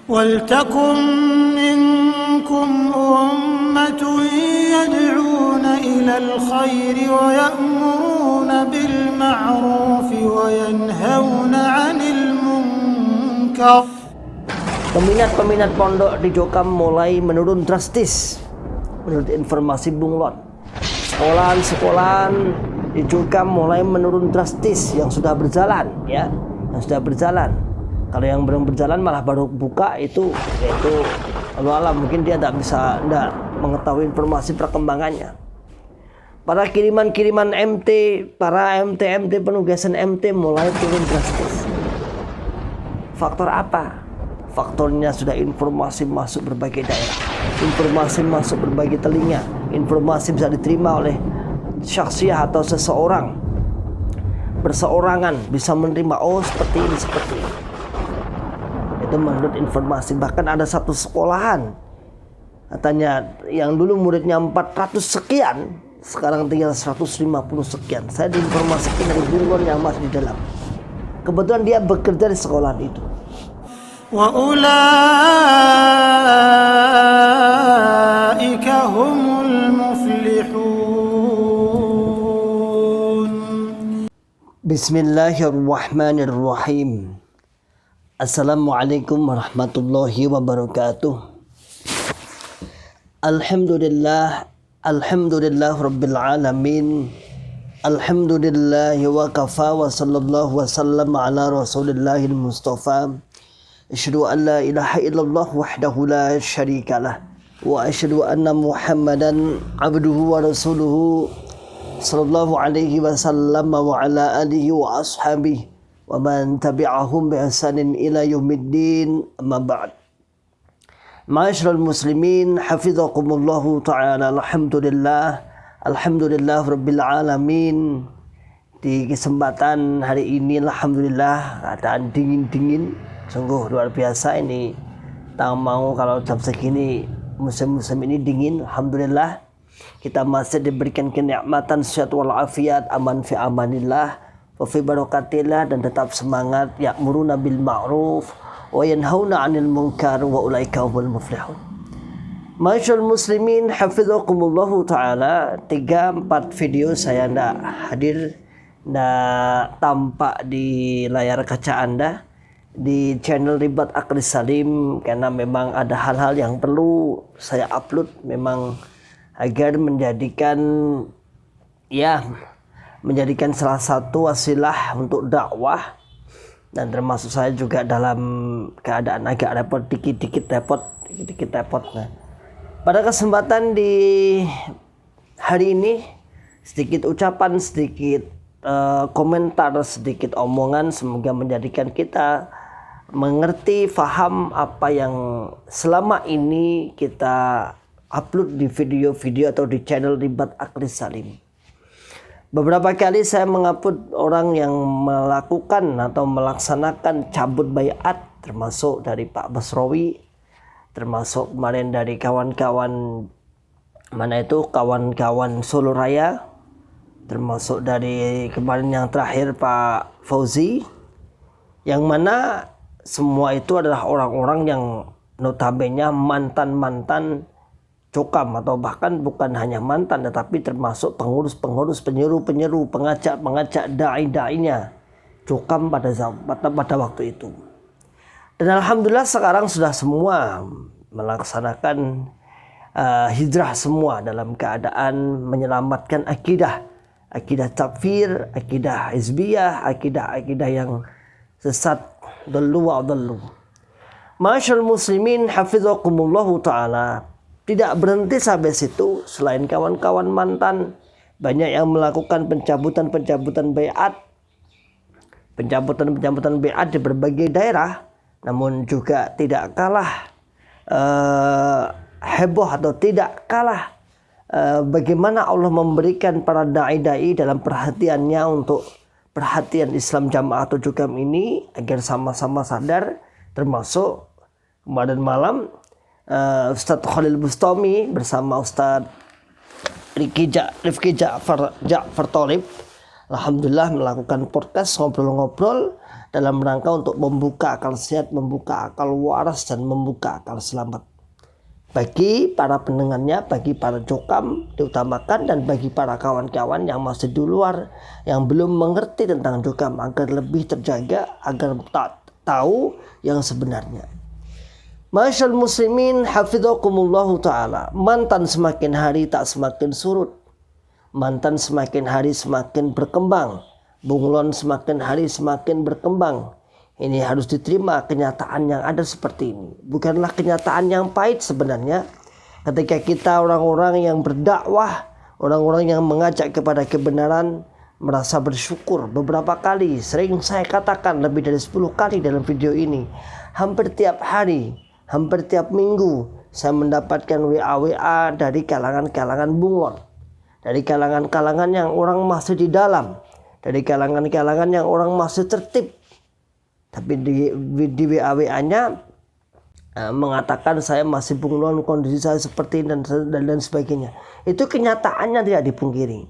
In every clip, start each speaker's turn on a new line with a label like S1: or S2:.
S1: وَلْتَكُنْ مِنْكُمْ أُمَّةٌ يَدْعُونَ إِلَى الْخَيْرِ وَيَأْمُرُونَ بِالْمَعْرُوفِ وَيَنْهَوْنَ عَنِ الْمُنْكَرِ.
S2: Peminat pondok di Jokam mulai menurun drastis menurut informasi Bunglon. Sekolahan di Jokam mulai menurun drastis yang sudah berjalan, ya, yang sudah berjalan. Kalau yang belum berjalan malah baru buka itu, yaitu Allah alam, mungkin dia tidak mengetahui informasi perkembangannya. Para kiriman MT, para MT penugasan MT mulai turun drastis. Faktor apa? Faktornya sudah informasi masuk berbagai daerah, informasi masuk berbagai telinga, informasi bisa diterima oleh syakhsiyah atau seseorang berseorangan, bisa menerima, oh seperti ini, seperti ini. Itu menurut informasi. Bahkan ada satu sekolahan katanya yang dulu muridnya 400 sekian, sekarang tinggal 150 sekian. Saya diinformasikan dari Bunglon yang masih di dalam. Kebetulan dia bekerja di sekolahan itu.
S1: وَأُولَئِكَ هُمُ الْمُفْلِحُونَ.
S2: Bismillahirrahmanirrahim. Assalamualaikum warahmatullahi wabarakatuh. Alhamdulillah rabbil alamin. Alhamdulillah wa kafa wa sallallahu wa sallam ala rasulillahil mustafa. Asyhadu an la ilaha illallah wahdahu la syarikalah wa asyhadu anna Muhammadan abduhu wa rasuluhu sallallahu alaihi wasallam wa ala alihi wa ashabihi wa man tabi'ahum bi ihsanin ila yaumiddin, amma ba'd. Ma'asyiral muslimin, hafizakumullahu ta'ala. Alhamdulillah rabbil alamin. Di kesempatan hari ini alhamdulillah keadaan dingin, sungguh luar biasa ini. Tak mau kalau jam segini musim ini dingin, alhamdulillah kita masih diberikan kenikmatan sehat walafiat, aman fi amanillah wa fi barakatillah, dan tetap semangat ya'muruna bil ma'ruf wa yanhauna 'anil munkar wa ulaika humul muflihun. Ma'asyiral muslimin, hafizakumullahu taala. 3-4 video saya ndak hadir, ndak tampak di layar kaca Anda di channel Ribat Aklis Salim, karena memang ada hal-hal yang perlu saya upload, memang agar menjadikan salah satu wasilah untuk dakwah, dan termasuk saya juga dalam keadaan agak dikit-dikit repot. Nah, pada kesempatan di hari ini sedikit ucapan, sedikit komentar, sedikit omongan, semoga menjadikan kita mengerti, faham apa yang selama ini kita upload di video-video atau di channel Ribat Aklis Salim. Beberapa kali saya mengupload orang yang melakukan atau melaksanakan cabut baiat, termasuk dari Pak Basrawi, termasuk kemarin dari kawan-kawan kawan-kawan Solo Raya, termasuk dari kemarin yang terakhir Pak Fauzi, yang mana semua itu adalah orang-orang yang notabene mantan Jokam, atau bahkan bukan hanya mantan tetapi termasuk pengurus, penyeru, pengajak dai-dainya Jokam pada waktu itu. Dan alhamdulillah sekarang sudah semua melaksanakan hijrah semua dalam keadaan menyelamatkan akidah takfir, akidah hizbiyah, akidah yang sesat, dallu wa adallu. Ma'asyiral muslimin, hafizakumullahu ta'ala. Tidak berhenti sampai situ. Selain kawan-kawan mantan, banyak yang melakukan pencabutan baiat di berbagai daerah. Namun juga tidak kalah heboh atau tidak kalah bagaimana Allah memberikan para dai-dai dalam perhatiannya untuk perhatian Islam Jamaah Jokam ini agar sama-sama sadar. Termasuk kemarin malam Ustadz Khalil Bustami bersama Ustadz Rifki Ja'far Tholib alhamdulillah melakukan podcast ngobrol-ngobrol dalam rangka untuk membuka akal sehat, membuka akal waras, dan membuka akal selamat. Bagi para pendengarnya, bagi para jokam diutamakan, dan bagi para kawan-kawan yang masih di luar, yang belum mengerti tentang jokam agar lebih terjaga, agar tahu yang sebenarnya. Masyaallah muslimin hafizakumullahu ta'ala. Mantan semakin hari tak semakin surut. Mantan semakin hari semakin berkembang. Bunglon semakin hari semakin berkembang. Ini harus diterima kenyataan yang ada seperti ini. Bukanlah kenyataan yang pahit sebenarnya. Ketika kita orang-orang yang berdakwah, orang-orang yang mengajak kepada kebenaran, merasa bersyukur beberapa kali. Sering saya katakan lebih dari 10 kali dalam video ini. Hampir tiap hari, hampir tiap minggu saya mendapatkan WA dari kalangan-kalangan bunglon. Dari kalangan-kalangan yang orang masih di dalam. Dari kalangan-kalangan yang orang masih tertib. Tapi di WA-nya mengatakan saya masih bunglon, kondisi saya seperti ini dan sebagainya. Itu kenyataannya tidak dipungkiri.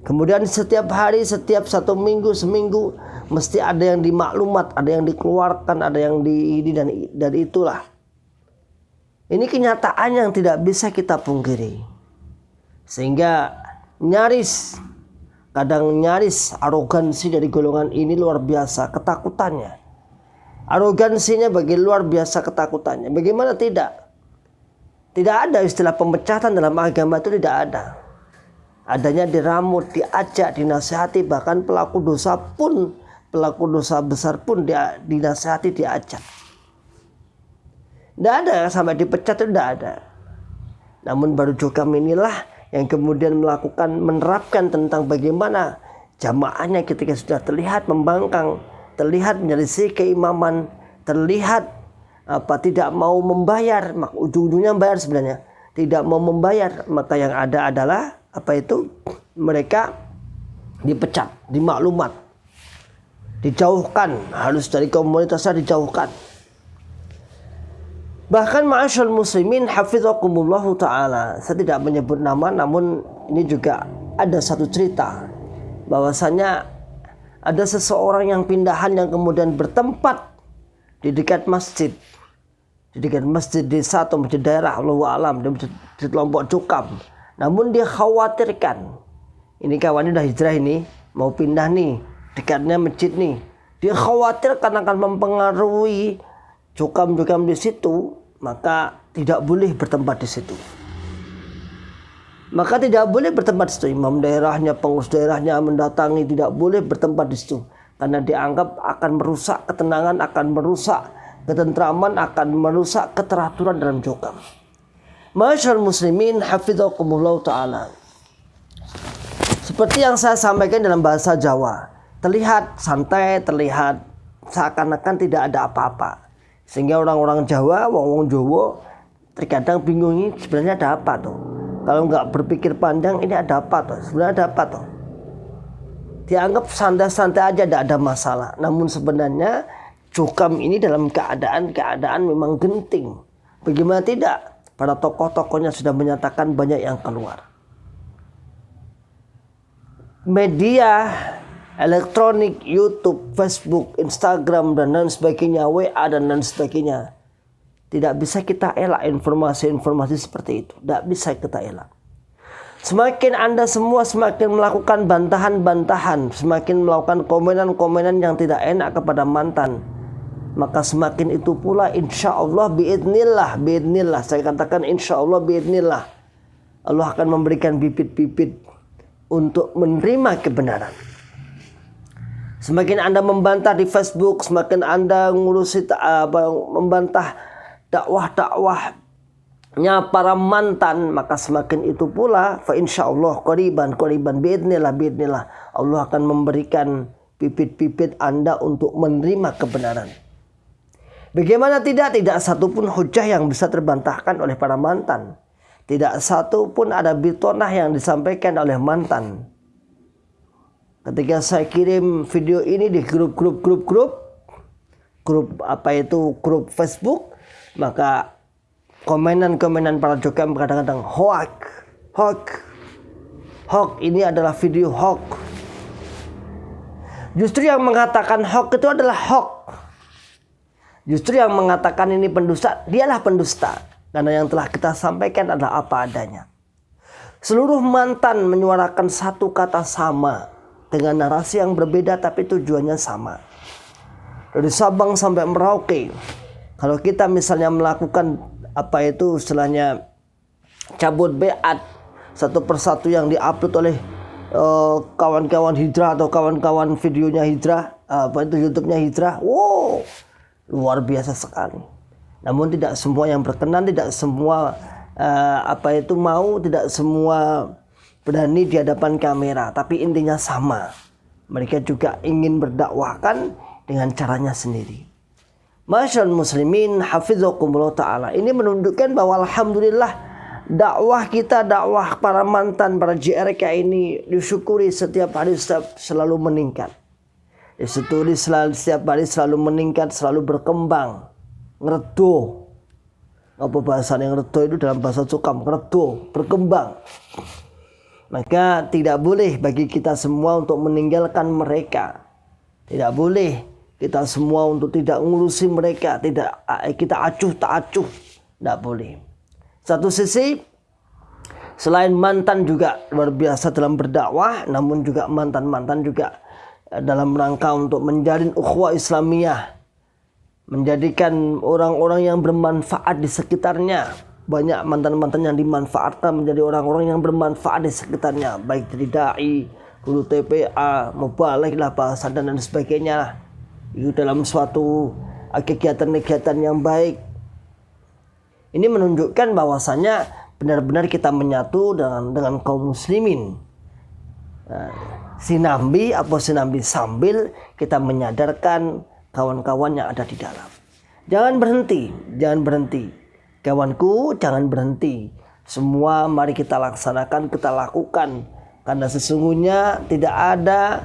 S2: Kemudian setiap hari, setiap 1 minggu, seminggu mesti ada yang dimaklumat, ada yang dikeluarkan, ada yang ini dan itulah. Ini kenyataan yang tidak bisa kita pungkiri. Sehingga kadang nyaris arogansi dari golongan ini luar biasa, ketakutannya. Arogansinya bagi luar biasa ketakutannya. Bagaimana tidak? Tidak ada istilah pemecatan dalam agama, itu tidak ada. Adanya diramut, diajak, dinasihati, bahkan pelaku dosa besar pun dinasihati, diajak. Tidak ada sampai dipecat, itu tidak ada. Namun baru jokam inilah yang kemudian menerapkan tentang bagaimana jamaahnya ketika sudah terlihat membangkang, terlihat menyelisih keimaman, terlihat tidak mau membayar, ujung-ujungnya bayar sebenarnya, tidak mau membayar, maka yang ada adalah mereka dipecat, dimaklumat, dijauhkan, harus dari komunitasnya dijauhkan. Bahkan ma'asyal muslimin hafizakumullahu ta'ala, saya tidak menyebut nama, namun ini juga ada satu cerita bahwasanya ada seseorang yang pindahan yang kemudian bertempat di dekat masjid desa atau masjid daerah, Allahu a'lam, di kelompok jokam. Namun dia khawatirkan, ini kawannya udah hijrah, ini mau pindah nih, dekatnya masjid nih, dia khawatirkan akan mempengaruhi jokam-jokam di situ, maka tidak boleh bertempat di situ. Maka tidak boleh bertempat di situ. Imam daerahnya, pengurus daerahnya mendatangi, tidak boleh bertempat di situ, karena dianggap akan merusak ketenangan, akan merusak ketentraman, akan merusak keteraturan dalam jokam. Masyaallah muslimin hafizakumullah ta'ala. Seperti yang saya sampaikan dalam bahasa Jawa, terlihat santai, terlihat seakan-akan tidak ada apa-apa. Sehingga orang-orang Jawa, wong-wong Jawa terkadang bingung, ini sebenarnya ada apa tuh? Kalau nggak berpikir panjang, ini ada apa tuh? Sebenarnya ada apa tuh? Dianggap santai-santai aja, tidak ada masalah. Namun sebenarnya jokam ini dalam keadaan memang genting. Bagaimana tidak? Para tokoh-tokohnya sudah menyatakan banyak yang keluar. Media elektronik, YouTube, Facebook, Instagram, dan lain sebagainya, WA dan lain sebagainya. Tidak bisa kita elak informasi-informasi seperti itu. Tidak bisa kita elak. Semakin Anda semua semakin melakukan bantahan-bantahan, semakin melakukan komenan-komenan yang tidak enak kepada mantan, maka semakin itu pula insya Allah biidnillah, saya katakan insya Allah biidnillah, Allah akan memberikan bibit-bibit untuk menerima kebenaran. Semakin Anda membantah di Facebook, semakin Anda membantah dakwah-dakwahnya para mantan, maka semakin itu pula fa insyaallah qariban biidznillah Allah akan memberikan bibit-bibit Anda untuk menerima kebenaran. Bagaimana tidak satupun hujah yang bisa terbantahkan oleh para mantan. Tidak satupun ada bitonah yang disampaikan oleh mantan. Ketika saya kirim video ini di grup grup Facebook, maka komenan para jokam kadang-kadang hoax, ini adalah video hoax, Justru yang mengatakan hoax itu adalah hoax. Justru yang mengatakan ini pendusta, dialah pendusta. Karena yang telah kita sampaikan adalah apa adanya. Seluruh mantan menyuarakan satu kata sama dengan narasi yang berbeda tapi tujuannya sama. Dari Sabang sampai Merauke, kalau kita misalnya melakukan apa itu istilahnya cabut beat satu persatu yang diupload oleh kawan-kawan Hijrah atau kawan-kawan videonya Hijrah, apa itu YouTube-nya Hijrah, wow, luar biasa sekali. Namun tidak semua yang berkenan, tidak semua tidak semua berani di hadapan kamera, tapi intinya sama. Mereka juga ingin berdakwahkan dengan caranya sendiri. Masyaallah muslimin hafizakumullah taala. Ini menunjukkan bahwa alhamdulillah dakwah kita, dakwah para mantan, para JRK ini disyukuri setiap hari selalu meningkat. Disyukuri setiap hari selalu meningkat, selalu berkembang. Ngeredo. Apa bahasa yang redo itu dalam bahasa Cukam? Redo, berkembang. Maka tidak boleh bagi kita semua untuk meninggalkan mereka. Tidak boleh kita semua untuk tidak ngurusi mereka, tidak kita acuh tak acuh. Tidak boleh. Satu sisi, selain mantan juga luar biasa dalam berdakwah, namun juga mantan-mantan juga dalam rangka untuk menjalin ukhuwah Islamiyah, menjadikan orang-orang yang bermanfaat di sekitarnya. Banyak mantan-mantan yang dimanfaatkan menjadi orang-orang yang bermanfaat di sekitarnya, baik dari dai, guru TPA, mubalik lah bahasa dan sebagainya. Itu dalam suatu kegiatan-kegiatan yang baik. Ini menunjukkan bahwasanya benar-benar kita menyatu dengan kaum muslimin. Sinambi sambil kita menyadarkan kawan-kawan yang ada di dalam. Jangan berhenti. Kawanku, jangan berhenti. Semua mari kita laksanakan, kita lakukan. Karena sesungguhnya tidak ada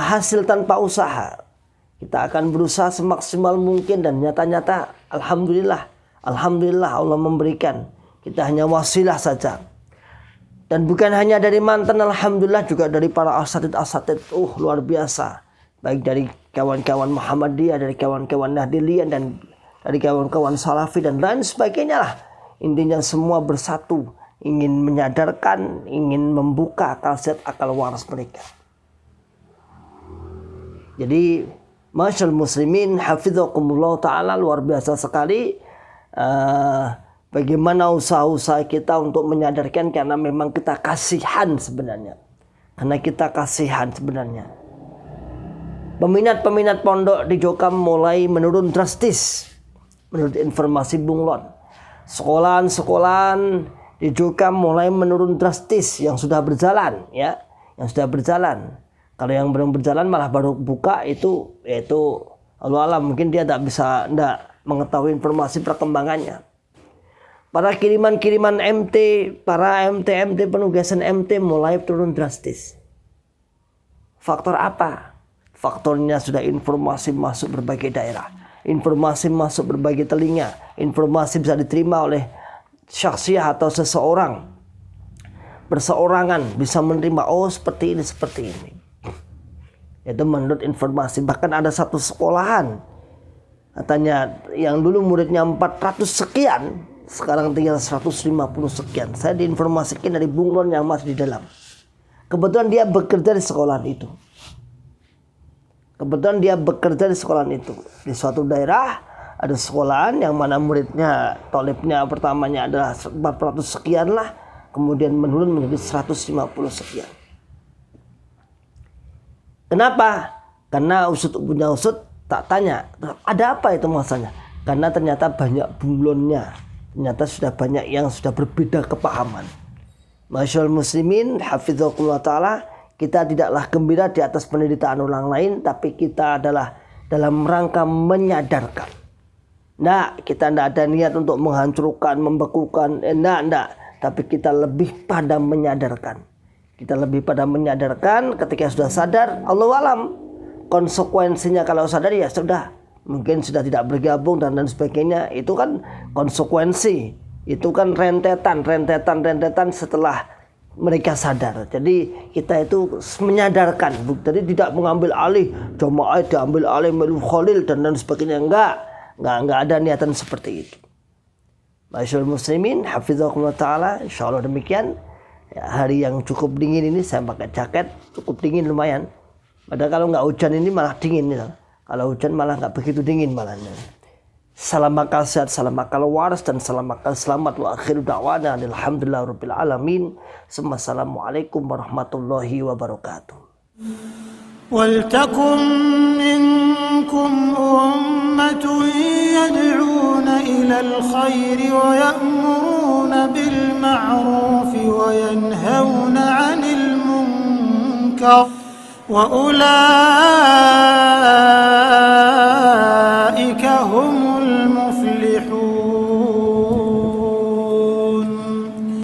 S2: hasil tanpa usaha. Kita akan berusaha semaksimal mungkin dan nyata-nyata alhamdulillah Allah memberikan. Kita hanya wasilah saja. Dan bukan hanya dari mantan, alhamdulillah juga dari para asatid luar biasa. Baik dari kawan-kawan Muhammadiyah, dari kawan-kawan Nahdliyah, dan dari kawan-kawan Salafi dan lain sebagainya lah. Intinya semua bersatu, ingin menyadarkan, ingin membuka akal waras mereka. Jadi masyaallah muslimin hafizakumullah ta'ala, luar biasa sekali bagaimana usaha-usaha kita untuk menyadarkan, karena memang kita kasihan sebenarnya. Peminat pondok di Jokam mulai menurun drastis menurut informasi Bunglon. Sekolahan di Jokam mulai menurun drastis yang sudah berjalan, ya, Kalau yang belum berjalan malah baru buka itu, yaitu Allah alam, mungkin dia tidak mengetahui informasi perkembangannya. Para kiriman MT, para MT penugasan MT mulai turun drastis. Faktor apa? Faktornya sudah informasi masuk berbagai daerah, informasi masuk berbagai telinga, informasi bisa diterima oleh syakhsiyah atau seseorang berseorangan, bisa menerima, oh seperti ini. Itu menurut informasi. Bahkan ada satu sekolahan, katanya yang dulu muridnya 400 sekian, sekarang tinggal 150 sekian. Saya diinformasikan dari Bunglon yang masih di dalam. Kebetulan dia bekerja di sekolahan itu. Di suatu daerah ada sekolahan yang mana muridnya, tolibnya pertamanya adalah 400 sekian lah, kemudian menurun menjadi 150 sekian. Kenapa? Karena punya usut tak tanya, ada apa itu masalahnya? Karena ternyata banyak bunglonnya, ternyata sudah banyak yang sudah berbeda kepahaman. Masyaallah muslimin hafizakumullah ta'ala, kita tidaklah gembira di atas penderitaan orang lain, tapi kita adalah dalam rangka menyadarkan. Kita tidak ada niat untuk menghancurkan, membekukan, tapi kita lebih pada menyadarkan. Ketika sudah sadar, Allahu alam, konsekuensinya kalau sadar ya sudah, mungkin sudah tidak bergabung dan sebagainya. Itu kan konsekuensi, itu kan rentetan setelah mereka sadar. Jadi kita itu menyadarkan, jadi tidak mengambil alih jamaah, diambil alih Melu Khalil dan sebagainya. Enggak ada niatan seperti itu. Ma'asyiral muslimin, hafizakumullah taala. Insyaallah demikian. Ya, hari yang cukup dingin ini saya pakai jaket, cukup dingin lumayan. Padahal kalau nggak hujan ini malah dingin ya. Kalau hujan malah nggak begitu dingin malahnya. Salam akal sehat, salam akal waras, dan salam akal selamat. Wa akhiru da'wana alhamdulillahirabbil alamin. Assalamualaikum warahmatullahi wabarakatuh.
S1: ولتكن منكم أمة يدعون إلى الخير ويأمرون بالمعروف وينهون عن المنكر وأولئك